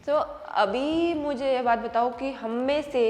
तो अभी मुझे ये बात बताओ कि हम में से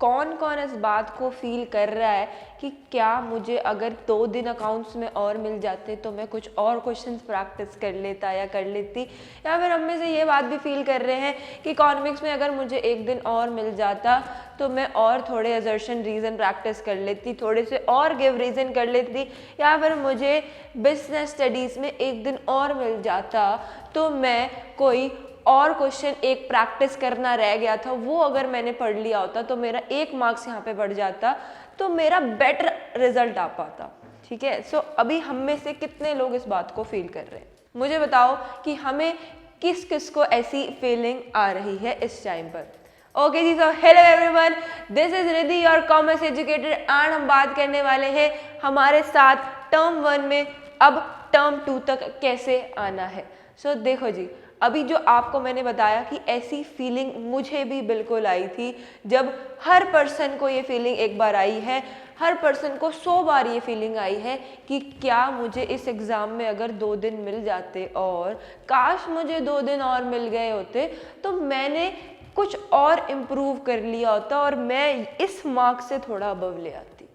कौन कौन इस बात को फील कर रहा है कि क्या मुझे अगर 2 दिन अकाउंट्स में और मिल जाते तो मैं कुछ और क्वेश्चंस प्रैक्टिस कर लेता या कर लेती, या फिर हम में से ये बात भी फील कर रहे हैं कि इकोनॉमिक्स में अगर मुझे 1 दिन और मिल जाता तो मैं और थोड़े असर्शन रीज़न प्रैक्टिस कर लेती, थोड़े से और गिव रीज़न कर लेती, या फिर मुझे बिजनेस स्टडीज़ में 1 दिन और मिल जाता तो मैं कोई और क्वेश्चन एक प्रैक्टिस करना रह गया था वो अगर मैंने पढ़ लिया होता तो मेरा 1 मार्क्स यहाँ पे बढ़ जाता, तो मेरा बेटर रिजल्ट आ पाता। ठीक है, सो अभी हम में से कितने लोग इस बात को फील कर रहे हैं, मुझे बताओ कि हमें किस किस को ऐसी फीलिंग आ रही है इस टाइम पर। ओके जी, so hello everyone, this is Riddhi your commerce educated and हम बात करने वाले हैं हमारे साथ टर्म 1 में अब टर्म 2 तक कैसे आना है। सो देखो जी, अभी जो आपको मैंने बताया कि ऐसी फीलिंग मुझे भी बिल्कुल आई थी, जब हर पर्सन को ये फीलिंग एक बार आई है, हर पर्सन को 100 बार ये फीलिंग आई है कि क्या मुझे इस एग्ज़ाम में अगर 2 दिन मिल जाते और काश मुझे 2 दिन और मिल गए होते तो मैंने कुछ और इम्प्रूव कर लिया होता और मैं इस मार्क्स से थोड़ा अबव ले आती।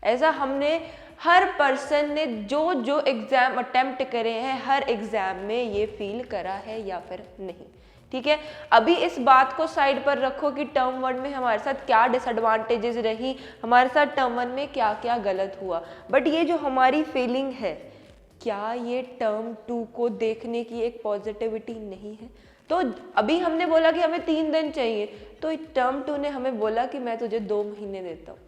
ऐसा हमने हर पर्सन ने जो जो एग्ज़ाम अटेम्प्ट करे हैं हर एग्ज़ाम में ये फील करा है या फिर नहीं। ठीक है, अभी इस बात को साइड पर रखो कि टर्म 1 में हमारे साथ क्या डिसएडवांटेजेस रही, हमारे साथ टर्म 1 में क्या क्या गलत हुआ, बट ये जो हमारी फीलिंग है क्या ये टर्म 2 को देखने की एक पॉजिटिविटी नहीं है। तो अभी हमने बोला कि हमें 3 दिन चाहिए, तो टर्म 2 ने हमें बोला कि मैं तुझे 2 महीने देता हूँ।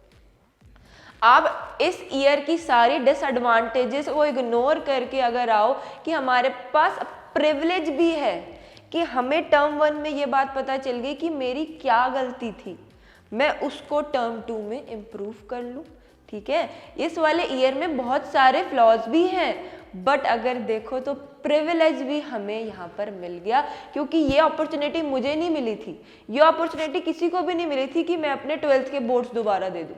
आप इस ईयर की सारी डिसएडवांटेजेस को इग्नोर करके अगर आओ कि हमारे पास प्रिविलेज भी है कि हमें टर्म 1 में ये बात पता चल गई कि मेरी क्या गलती थी, मैं उसको टर्म 2 में इम्प्रूव कर लूँ। ठीक है, इस वाले ईयर में बहुत सारे फ्लॉज भी हैं, बट अगर देखो तो प्रिविलेज भी हमें यहाँ पर मिल गया, क्योंकि ये अपॉर्चुनिटी मुझे नहीं मिली थी, ये अपॉर्चुनिटी किसी को भी नहीं मिली थी कि मैं अपने 12th के बोर्ड्स दोबारा दे दूँ।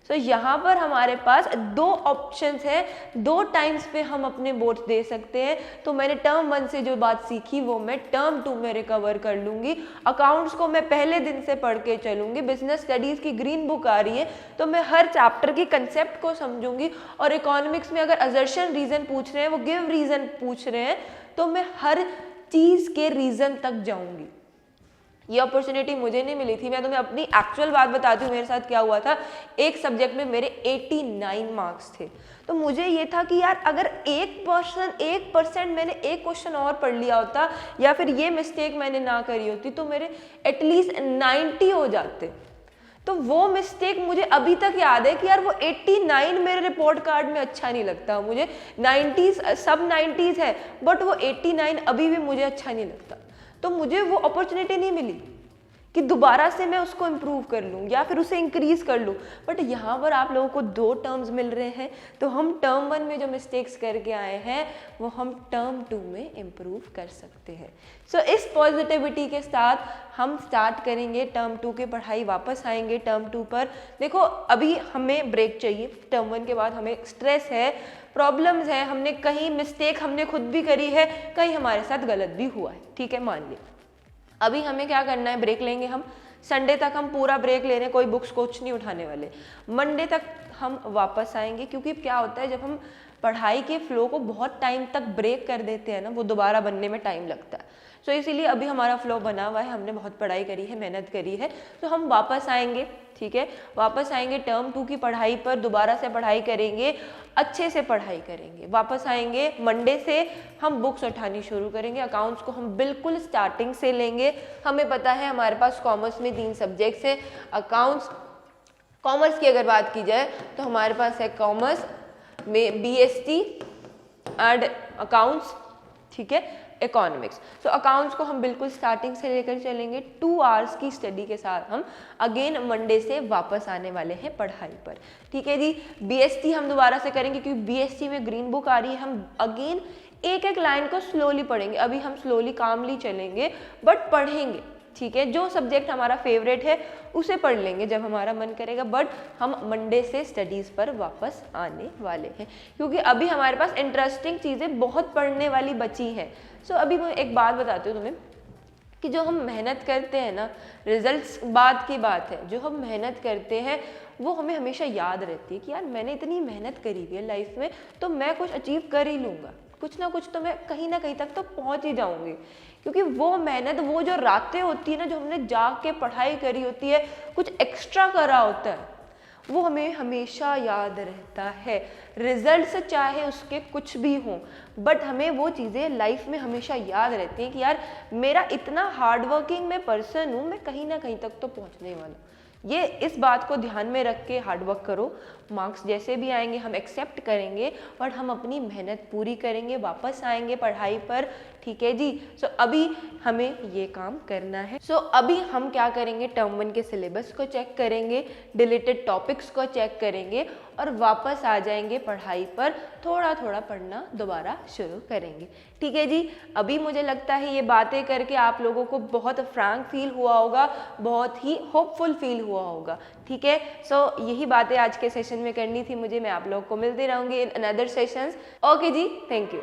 तो यहाँ पर हमारे पास 2 ऑप्शंस हैं, 2 टाइम्स पे हम अपने बोर्ड्स दे सकते हैं। तो मैंने टर्म 1 से जो बात सीखी वो मैं टर्म 2 में रिकवर कर लूँगी। अकाउंट्स को मैं पहले दिन से पढ़ के चलूँगी, बिजनेस स्टडीज़ की ग्रीन बुक आ रही है तो मैं हर चैप्टर की कंसेप्ट को समझूंगी, और इकोनॉमिक्स में अगर असर्शन रीज़न पूछ रहे हैं, वो गिव रीज़न पूछ रहे हैं, तो मैं हर चीज़ के रीज़न तक जाऊँगी। ये अपॉर्चुनिटी मुझे नहीं मिली थी। मैं तुम्हें अपनी एक्चुअल बात बताती हूँ, मेरे साथ क्या हुआ था। एक सब्जेक्ट में मेरे 89 मार्क्स थे, तो मुझे ये था कि यार अगर 1% मैंने एक क्वेश्चन और पढ़ लिया होता या फिर ये मिस्टेक मैंने ना करी होती तो मेरे एटलीस्ट 90 हो जाते। तो वो मिस्टेक मुझे अभी तक याद है कि यार वो 89 मेरे रिपोर्ट कार्ड में अच्छा नहीं लगता, मुझे 90s सब 90s है, बट वो 89 अभी भी मुझे अच्छा नहीं लगता। तो मुझे वो अपॉर्चुनिटी नहीं मिली कि दोबारा से मैं उसको इम्प्रूव कर लूँ या फिर उसे इंक्रीज़ कर लूँ। बट यहाँ पर आप लोगों को 2 टर्म्स मिल रहे हैं, तो हम टर्म 1 में जो मिस्टेक्स करके आए हैं वो हम टर्म 2 में इम्प्रूव कर सकते हैं। सो इस पॉजिटिविटी के साथ हम स्टार्ट करेंगे टर्म 2 की पढ़ाई, वापस आएंगे टर्म 2 पर। देखो अभी हमें ब्रेक चाहिए, टर्म 1 के बाद हमें स्ट्रेस है, प्रॉब्लम्स है, हमने कहीं मिस्टेक हमने खुद भी करी है, कहीं हमारे साथ गलत भी हुआ है। ठीक है, मान लिया। अभी हमें क्या करना है, ब्रेक लेंगे हम, संडे तक हम पूरा ब्रेक ले रहे हैं, कोई बुक्स कुछ नहीं उठाने वाले। मंडे तक हम वापस आएंगे, क्योंकि क्या होता है जब हम पढ़ाई के फ्लो को बहुत टाइम तक ब्रेक कर देते हैं ना, वो दोबारा बनने में टाइम लगता है। सो इसीलिए अभी हमारा फ्लो बना हुआ है, हमने बहुत पढ़ाई करी है, मेहनत करी है, तो हम वापस आएंगे। ठीक है, वापस आएंगे टर्म 2 की पढ़ाई पर, दोबारा से पढ़ाई करेंगे, अच्छे से पढ़ाई करेंगे। वापस आएंगे मंडे से हम बुक्स उठानी शुरू करेंगे, अकाउंट्स को हम बिल्कुल स्टार्टिंग से लेंगे। हमें पता है हमारे पास कॉमर्स में 3 सब्जेक्ट्स हैं, अकाउंट्स, कॉमर्स की अगर बात की जाए तो हमारे पास है कॉमर्स में BST एंड अकाउंट्स, ठीक है, इकोनॉमिक्स। तो अकाउंट्स को हम बिल्कुल स्टार्टिंग से लेकर चलेंगे, 2 आवर्स की स्टडी के साथ हम अगेन मंडे से वापस आने वाले हैं पढ़ाई पर। ठीक है जी, BST हम दोबारा से करेंगे क्योंकि BST में ग्रीन बुक आ रही है, हम अगेन एक एक लाइन को स्लोली पढ़ेंगे। अभी हम स्लोली कामली चलेंगे बट पढ़ेंगे। ठीक है, जो सब्जेक्ट हमारा फेवरेट है उसे पढ़ लेंगे जब हमारा मन करेगा, बट हम मंडे से स्टडीज़ पर वापस आने वाले हैं, क्योंकि अभी हमारे पास इंटरेस्टिंग चीज़ें बहुत पढ़ने वाली बची हैं। सो अभी मैं एक बात बताती हूँ तुम्हें कि जो हम मेहनत करते हैं ना, रिजल्ट्स बाद की बात है, जो हम मेहनत करते हैं वो हमें हमेशा याद रहती है कि यार मैंने इतनी मेहनत करी हुई है लाइफ में, तो मैं कुछ अचीव कर ही लूँगा, कुछ ना कुछ तो मैं कहीं ना कहीं तक तो पहुँच ही जाऊँगी। क्योंकि वो मेहनत, वो जो रातें होती है ना, जो हमने जाग के पढ़ाई करी होती है, कुछ एक्स्ट्रा करा होता है, वो हमें हमेशा याद रहता है। रिजल्ट्स चाहे उसके कुछ भी हों, बट हमें वो चीज़ें लाइफ में हमेशा याद रहती हैं कि यार मेरा इतना हार्डवर्किंग मैं पर्सन हूँ, मैं कहीं ना कहीं तक तो पहुँचने वाला। ये इस बात को ध्यान में रख के हार्डवर्क करो। मार्क्स जैसे भी आएंगे हम एक्सेप्ट करेंगे और हम अपनी मेहनत पूरी करेंगे, वापस आएंगे पढ़ाई पर, ठीक है जी। सो अभी हमें ये काम करना है। सो अभी हम क्या करेंगे, टर्म 1 के सिलेबस को चेक करेंगे, डिलीटेड टॉपिक्स को चेक करेंगे और वापस आ जाएंगे पढ़ाई पर, थोड़ा थोड़ा पढ़ना दोबारा शुरू करेंगे, ठीक है जी। अभी मुझे लगता है ये बातें करके आप लोगों को बहुत फ्रैंक फील हुआ होगा, बहुत ही होपफुल फील हुआ होगा, ठीक है। सो यही बातें आज के सेशन में करनी थी मुझे। मैं आप लोगों को मिलती रहूंगी इन अनदर सेशंस। ओके जी, थैंक यू।